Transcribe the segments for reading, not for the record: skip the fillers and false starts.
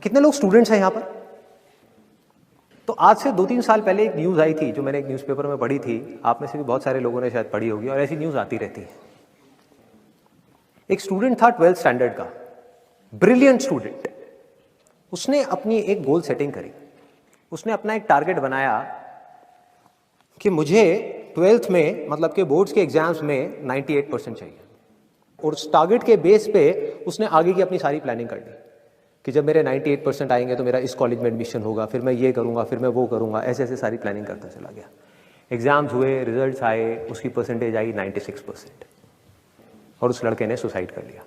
कितने लोग स्टूडेंट्स हैं यहां पर? तो आज से 2-3 साल पहले एक न्यूज़ आई थी जो मैंने एक न्यूज़पेपर में पढ़ी थी, आप में से भी बहुत सारे लोगों ने शायद पढ़ी होगी और ऐसी न्यूज़ आती रहती है। एक स्टूडेंट था 12th स्टैंडर्ड का, ब्रिलियंट स्टूडेंट। उसने अपनी एक गोल सेटिंग करी, उसने अपना एक टारगेट बनाया कि मुझे 12th में मतलब कि बोर्ड्स के एग्जाम्स में 98% चाहिए, और उस टारगेट के बेस पे उसने आगे की अपनी सारी प्लानिंग कर ली कि जब मेरे 98% आएंगे तो मेरा इस कॉलेज में एडमिशन होगा, फिर मैं ये करूंगा, फिर मैं वो करूंगा, ऐसे ऐसे सारी प्लानिंग करता चला गया। एग्जाम्स हुए, रिजल्ट्स आए, उसकी परसेंटेज आई 96% और उस लड़के ने सुसाइड कर लिया।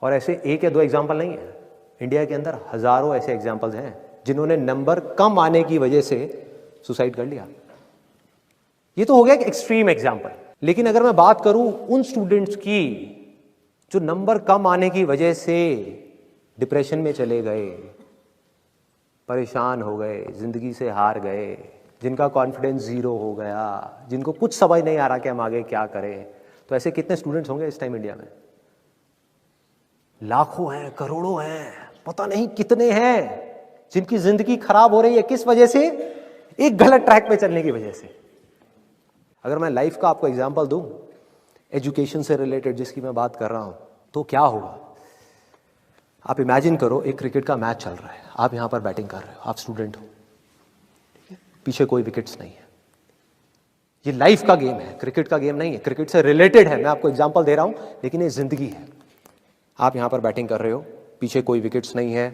और ऐसे एक या दो एग्जाम्पल नहीं है, इंडिया के अंदर हजारों ऐसे एग्जाम्पल्स हैं जिन्होंने नंबर कम आने की वजह से सुसाइड कर लिया। ये तो हो गया एक एक्सट्रीम एग्जाम्पल, लेकिन अगर मैं बात करूं उन स्टूडेंट्स की जो नंबर कम आने की वजह से डिप्रेशन में चले गए, परेशान हो गए, जिंदगी से हार गए, जिनका कॉन्फिडेंस जीरो हो गया, जिनको कुछ समझ नहीं आ रहा कि हम आगे क्या करें, तो ऐसे कितने स्टूडेंट्स होंगे इस टाइम इंडिया में? लाखों हैं, करोड़ों हैं, पता नहीं कितने हैं जिनकी जिंदगी खराब हो रही है। किस वजह से? एक गलत ट्रैक पे चलने की वजह से। अगर मैं लाइफ का आपको एग्जांपल दूं, एजुकेशन से रिलेटेड जिसकी मैं बात कर रहा हूं, तो क्या होगा? आप इमेजिन करो एक क्रिकेट का मैच चल रहा है, आप यहां पर बैटिंग कर रहे हो, आप स्टूडेंट हो, पीछे कोई विकेट्स नहीं है। ये लाइफ का गेम है, क्रिकेट का गेम नहीं है, क्रिकेट से रिलेटेड है, मैं आपको एग्जांपल दे रहा हूं, लेकिन ये जिंदगी है। आप यहां पर बैटिंग कर रहे हो, पीछे कोई विकेट्स नहीं है,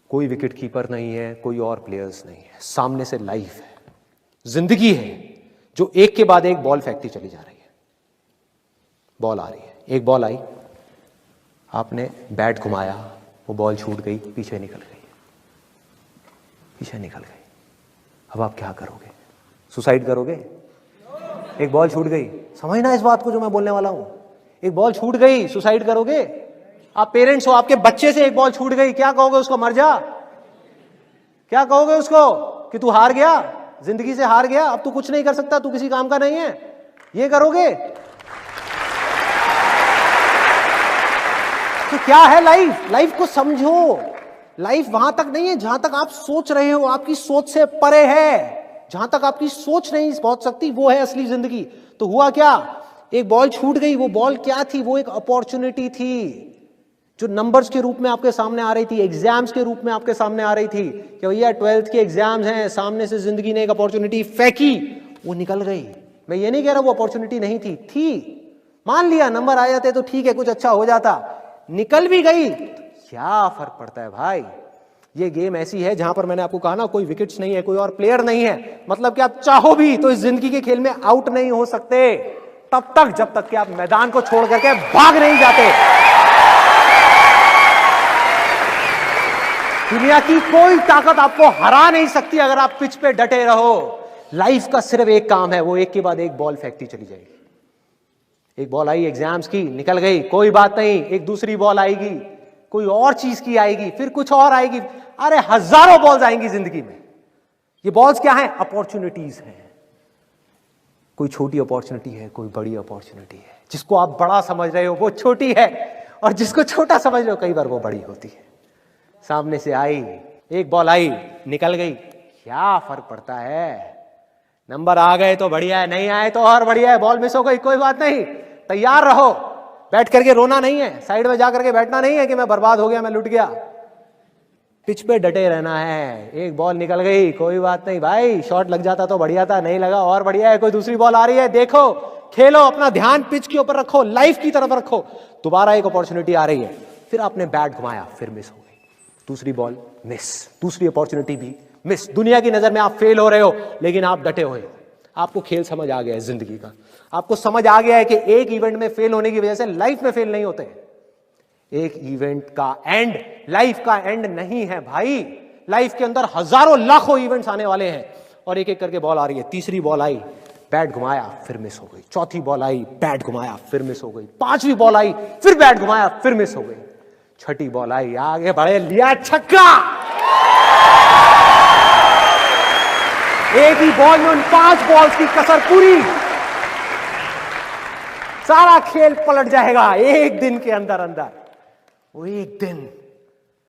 कोई विकेट कीपर नहीं है, कोई और प्लेयर्स नहीं है, सामने से लाइफ है, जिंदगी है, जो एक के बाद एक बॉल फेंकती चली जा रही है। बॉल आ रही है, एक बॉल आई, आपने बैट घुमाया, वो बॉल छूट गई, पीछे निकल गई, पीछे निकल गई। अब आप क्या करोगे? सुसाइड करोगे? एक बॉल छूट गई, समझना इस बात को जो मैं बोलने वाला हूं, एक बॉल छूट गई, सुसाइड करोगे? आप पेरेंट्स हो, आपके बच्चे से एक बॉल छूट गई, क्या कहोगे उसको? मर जा? क्या कहोगे उसको कि तू हार गया, जिंदगी से हार गया, अब तू कुछ नहीं कर सकता, तू किसी काम का नहीं है? ये करोगे? तो क्या है लाइफ? लाइफ को समझो। लाइफ वहां तक नहीं है जहां तक आप सोच रहे हो, आपकी सोच से परे है। जहां तक आपकी सोच नहीं पहुंच सकती वो है असली जिंदगी। तो हुआ क्या? एक बॉल छूट गई। वो बॉल क्या थी? वो एक अपॉर्चुनिटी थी जो नंबर्स के रूप में आपके सामने आ रही थी, एग्जाम्स के रूप में आपके सामने आ रही थी कि भैया 12th के एग्जाम्स हैं, सामने से जिंदगी ने एक अपॉर्चुनिटी फेंकी, वो निकल गई। मैं ये नहीं कह रहा वो अपॉर्चुनिटी नहीं थी, मान लिया नंबर आ जाते तो ठीक है, कुछ अच्छा हो जाता, निकल भी गई, क्या फर्क पड़ता है भाई? ये गेम ऐसी है जहां पर मैंने आपको कहा ना, कोई विकेट्स नहीं है, कोई और प्लेयर नहीं है, मतलब कि आप चाहो भी तो इस जिंदगी के खेल में आउट नहीं हो सकते तब तक जब तक कि आप मैदान को छोड़ करके भाग नहीं जाते। दुनिया की कोई ताकत आपको हरा नहीं सकती अगर आप पिच पे डटे रहो। लाइफ का सिर्फ एक काम है, वो एक के बाद एक बॉल फेंकती चली जाएगी। एक बॉल आई एग्जाम्स की, निकल गई, कोई बात नहीं, एक दूसरी बॉल आएगी, कोई और चीज की आएगी, फिर कुछ और आएगी, अरे हजारों बॉल्स आएंगी जिंदगी में। ये बॉल्स क्या हैं? अपॉर्चुनिटीज हैं। कोई छोटी अपॉर्चुनिटी है, कोई बड़ी अपॉर्चुनिटी है। जिसको आप बड़ा समझ रहे हो वो छोटी है, और जिसको छोटा समझ रहे हो कई बार वो बड़ी होती है। सामने से आई, एक बॉल आई, निकल गई, क्या फर्क पड़ता है? नंबर आ गए तो बढ़िया है, नहीं आए तो और बढ़िया है, बॉल मिस हो गई, कोई बात नहीं, तैयार रहो। बैठ करके रोना नहीं है, साइड में जाकर के बैठना नहीं है कि मैं बर्बाद हो गया, मैं लुट गया। पिच पे डटे रहना है। एक बॉल निकल गई, कोई बात नहीं भाई, शॉट लग जाता तो बढ़िया था, नहीं लगा और बढ़िया है, कोई दूसरी बॉल आ रही है, देखो, खेलो, अपना ध्यान पिच के ऊपर रखो, लाइफ की तरफ रखो। दोबारा एक अपॉर्चुनिटी आ रही है, फिर आपने बैट घुमाया, फिर मिस हो गई, दूसरी बॉल मिस, दूसरी अपॉर्चुनिटी भी मिस। दुनिया की नजर में आप फेल हो रहे हो, लेकिन आप डटे हुए हो। आपको खेल समझ आ गया है जिंदगी का, आपको समझ आ गया है कि एक इवेंट में फेल होने की वजह से लाइफ में फेल नहीं होते। एक इवेंट का एंड लाइफ का एंड नहीं है भाई। लाइफ के अंदर हजारों लाखों इवेंट्स आने वाले हैं, और एक एक करके बॉल आ रही है। तीसरी बॉल आई, बैट घुमाया, फिर मिस हो गई। चौथी बॉल आई, बैट घुमाया, फिर मिस हो गई। पांचवी बॉल आई, फिर बैट घुमाया, फिर मिस हो गई। छठी बॉल आई, आगे बढ़े, लिया छक्का। एक ही बॉल में उन 5 बॉल्स की कसर पूरी, सारा खेल पलट जाएगा एक दिन के अंदर अंदर। वो एक दिन